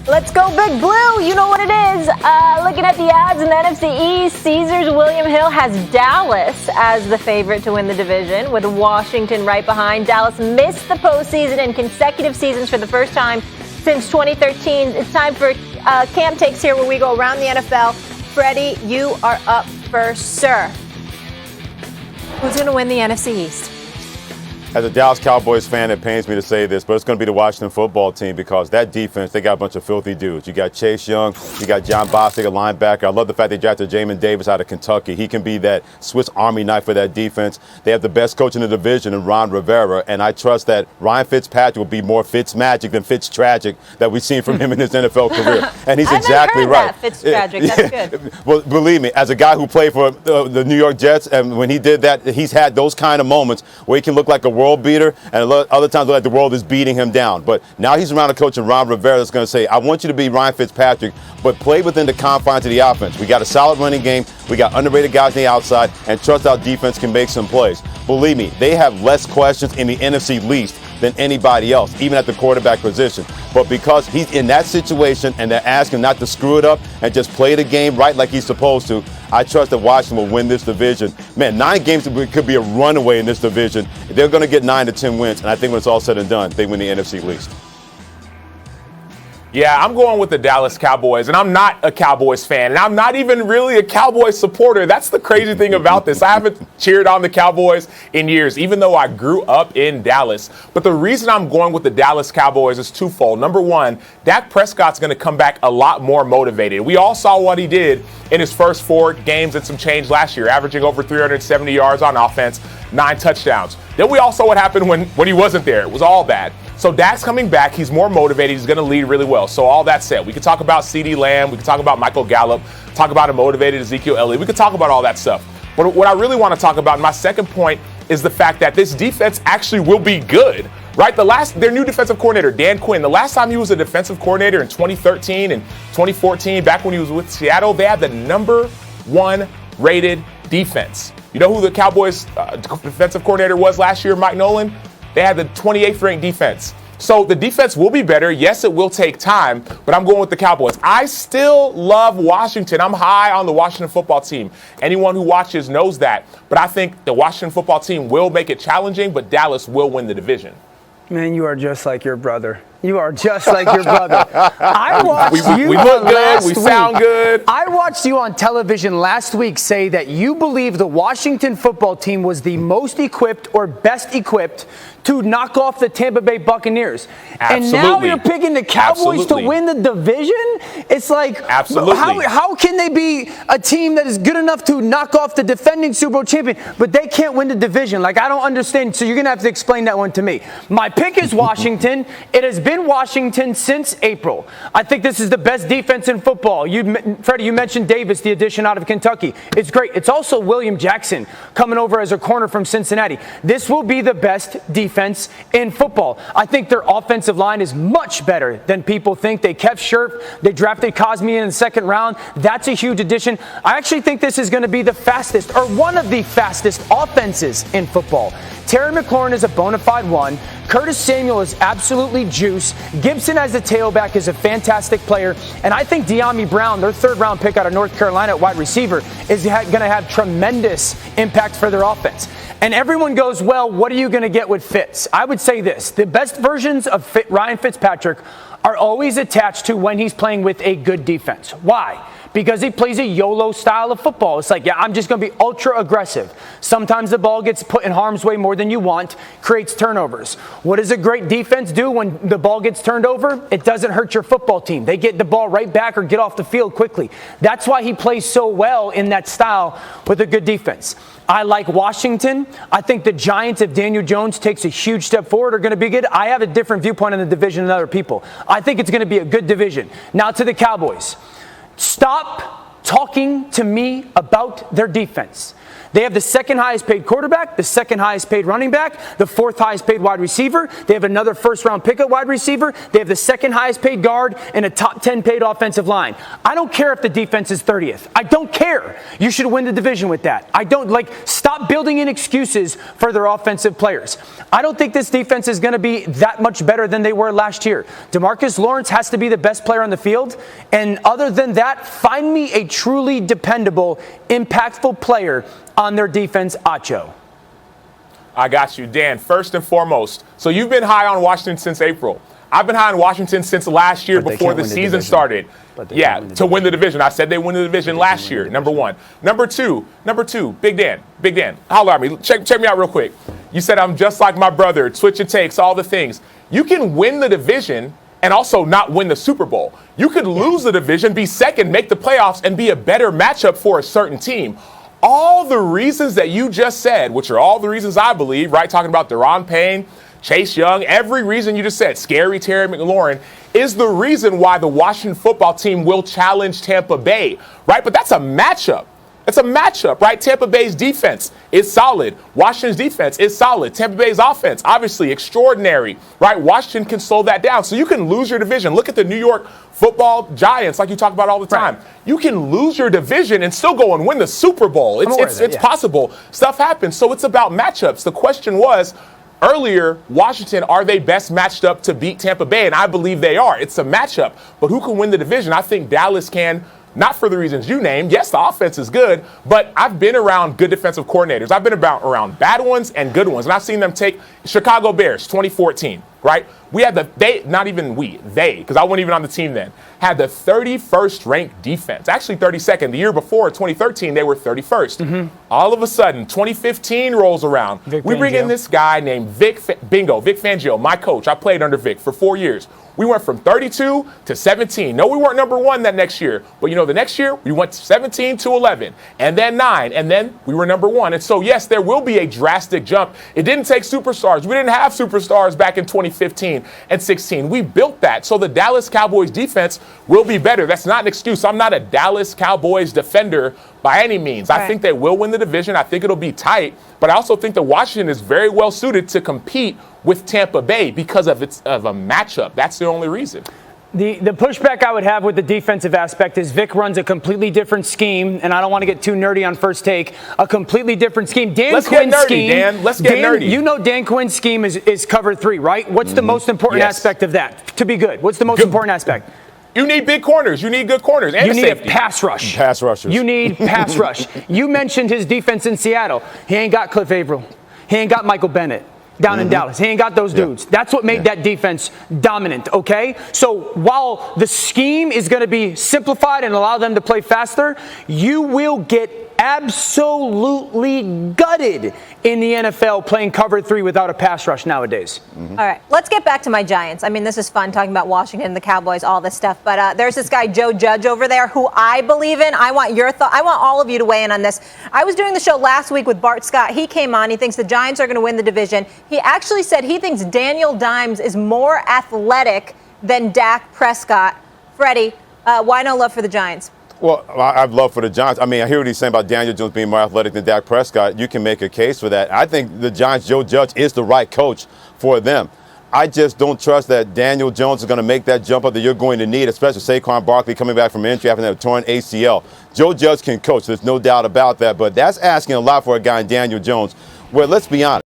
Let's go Big Blue. You know what it is. Looking at the odds in the NFC East, Caesars William Hill has Dallas as the favorite to win the division, with Washington right behind. Dallas missed the postseason in consecutive seasons for the first time since 2013. It's time for Cam Takes here, where we go around the NFL. Freddie, you are up first, sir. Who's going to win the NFC East? As a Dallas Cowboys fan, it pains me to say this, but it's going to be the Washington football team, because that defense, they got a bunch of filthy dudes. You got Chase Young, you got John Bostic, a linebacker. I love the fact they drafted Jamin Davis out of Kentucky. He can be that Swiss Army knife for that defense. They have the best coach in the division in Ron Rivera, and I trust that Ryan Fitzpatrick will be more Fitz-magic than Fitz-tragic that we've seen from him in his NFL career. And he's exactly right. Fitz-tragic, that's good. Well, believe me, as a guy who played for the New York Jets, and when he did that, he's had those kind of moments where he can look like a world beater, and other times like the world is beating him down. But now he's around a coach in Ron Rivera that's going to say, I want you to be Ryan Fitzpatrick, but play within the confines of the offense. We got a solid running game. We got underrated guys on the outside, and trust our defense can make some plays. Believe me, they have less questions in the NFC East than anybody else, even at the quarterback position. But because he's in that situation and they're asking not to screw it up and just play the game right like he's supposed to, I trust that Washington will win this division. Man, 9 games could be a runaway in this division. They're going to get 9 to 10 wins, and I think when it's all said and done, they win the NFC East. Yeah, I'm going with the Dallas Cowboys, and I'm not a Cowboys fan, and I'm not even really a Cowboys supporter. That's the crazy thing about this. I haven't cheered on the Cowboys in years, even though I grew up in Dallas. But the reason I'm going with the Dallas Cowboys is twofold. Number one, Dak Prescott's going to come back a lot more motivated. We all saw what he did in his first 4 games and some change last year, averaging over 370 yards on offense, 9 touchdowns. Then we all saw what happened when he wasn't there. It was all bad. So Dak's coming back. He's more motivated. He's going to lead really well. So all that said, we could talk about CeeDee Lamb. We could talk about Michael Gallup, talk about a motivated Ezekiel Elliott. We could talk about all that stuff. But what I really want to talk about, my second point, is the fact that this defense actually will be good, right? Their new defensive coordinator, Dan Quinn, the last time he was a defensive coordinator in 2013 and 2014, back when he was with Seattle, they had the number 1 rated defense. You know who the Cowboys defensive coordinator was last year, Mike Nolan? They had the 28th ranked defense. So the defense will be better. Yes, it will take time, but I'm going with the Cowboys. I still love Washington. I'm high on the Washington football team. Anyone who watches knows that. But I think the Washington football team will make it challenging, but Dallas will win the division. Man, you are just like your brother. You are just like your brother. I watched you. We look good. We sound good. I watched you on television last week say that you believe the Washington football team was the most equipped or best equipped to knock off the Tampa Bay Buccaneers. Absolutely. And now you're picking the Cowboys to win the division? It's like, absolutely. How can they be a team that is good enough to knock off the defending Super Bowl champion, but they can't win the division? Like, I don't understand. So you're going to have to explain that one to me. My pick is Washington. It has been Washington since April. I think this is the best defense in football. Freddie, you mentioned Davis, the addition out of Kentucky. It's great. It's also William Jackson coming over as a corner from Cincinnati. This will be the best defense in football. I think their offensive line is much better than people think. They kept Scherf. They drafted Cosme in the 2nd round. That's a huge addition. I actually think this is going to be the fastest, or one of the fastest offenses in football. Terry McLaurin is a bona fide one. Curtis Samuel is absolutely juice. Gibson as the tailback is a fantastic player. And I think De'Ami Brown, their 3rd round pick out of North Carolina at wide receiver, is going to have tremendous impact for their offense. And everyone goes, well, what are you going to get with Fitz? I would say this. The best versions of Ryan Fitzpatrick are always attached to when he's playing with a good defense. Why? Because he plays a YOLO style of football. It's like, yeah, I'm just going to be ultra aggressive. Sometimes the ball gets put in harm's way more than you want, creates turnovers. What does a great defense do when the ball gets turned over? It doesn't hurt your football team. They get the ball right back or get off the field quickly. That's why he plays so well in that style with a good defense. I like Washington. I think the Giants, if Daniel Jones takes a huge step forward, are going to be good. I have a different viewpoint on the division than other people. I think it's going to be a good division. Now to the Cowboys. Stop talking to me about their defense. They have the second highest paid quarterback, the second highest paid running back, the fourth highest paid wide receiver. They have another first-round pick at wide receiver. They have the second highest paid guard and a top 10 paid offensive line. I don't care if the defense is 30th. I don't care. You should win the division with that. I don't stop building in excuses for their offensive players. I don't think this defense is going to be that much better than they were last year. DeMarcus Lawrence has to be the best player on the field. And other than that, find me a truly dependable, impactful player on their defense, Acho. I got you, Dan. First and foremost, so you've been high on Washington since April. I've been high on Washington since last year before the season started. Yeah, to win the division. I said they win the division last year, number one. Number two, Big Dan, holler at me. Check me out real quick. You said I'm just like my brother, twitch and takes, all the things. You can win the division and also not win the Super Bowl. You could lose the division, be second, make the playoffs, and be a better matchup for a certain team. All the reasons that you just said, which are all the reasons I believe, right? Talking about Deron Payne, Chase Young, every reason you just said, scary Terry McLaurin, is the reason why the Washington football team will challenge Tampa Bay, right? But that's a matchup. It's a matchup, right? Tampa Bay's defense is solid. Washington's defense is solid. Tampa Bay's offense, obviously, extraordinary, right? Washington can slow that down. So you can lose your division. Look at the New York Football Giants, like you talk about all the time. Right. You can lose your division and still go and win the Super Bowl. It's possible. Stuff happens. So it's about matchups. The question was, earlier, Washington, are they best matched up to beat Tampa Bay? And I believe they are. It's a matchup. But who can win the division? I think Dallas can. Not for the reasons you named. Yes, the offense is good, but I've been around good defensive coordinators. I've been around bad ones and good ones, and I've seen them take Chicago Bears 2014, right? We had because I wasn't even on the team then, had the 31st ranked defense, actually 32nd. The year before, 2013, they were 31st. Mm-hmm. All of a sudden, 2015 rolls around. We bring in this guy named Vic Fangio, my coach. I played under Vic for 4 years. We went from 32 to 17. No, we weren't number one that next year. But, the next year, we went 17 to 11, and then 9, and then we were number one. And so, yes, there will be a drastic jump. It didn't take superstars. We didn't have superstars back in 2015 and 16. We built that. So the Dallas Cowboys defense will be better. That's not an excuse. I'm not a Dallas Cowboys defender by any means. Right. I think they will win the division. I think it'll be tight. But I also think that Washington is very well suited to compete with Tampa Bay because of a matchup. That's the only reason. The pushback I would have with the defensive aspect is Vic runs a completely different scheme, and I don't want to get too nerdy on first take. A completely different scheme. Let's get nerdy. You know Dan Quinn's scheme is cover 3, right? What's the most important aspect of that to be good? What's the most important aspect? You need big corners. You need good corners. And you need a pass rush. Pass rushers. You need pass rush. You mentioned his defense in Seattle. He ain't got Cliff Averill. He ain't got Michael Bennett down in Dallas. He ain't got those dudes. That's what made that defense dominant, okay? So while the scheme is going to be simplified and allow them to play faster, you will get absolutely gutted in the NFL playing cover 3 without a pass rush nowadays. All right, let's get back to my Giants. I mean, this is fun talking about Washington, the Cowboys, all this stuff. But there's this guy, Joe Judge, over there, who I believe in. I want your thought. I want all of you to weigh in on this. I was doing the show last week with Bart Scott. He came on. He thinks the Giants are going to win the division. He actually said he thinks Daniel Dimes is more athletic than Dak Prescott. Freddie, why no love for the Giants? Well, I've love for the Giants. I mean, I hear what he's saying about Daniel Jones being more athletic than Dak Prescott. You can make a case for that. I think the Giants, Joe Judge, is the right coach for them. I just don't trust that Daniel Jones is going to make that jump up that you're going to need, especially Saquon Barkley coming back from injury after a torn ACL. Joe Judge can coach. There's no doubt about that. But that's asking a lot for a guy in Daniel Jones. Well, let's be honest.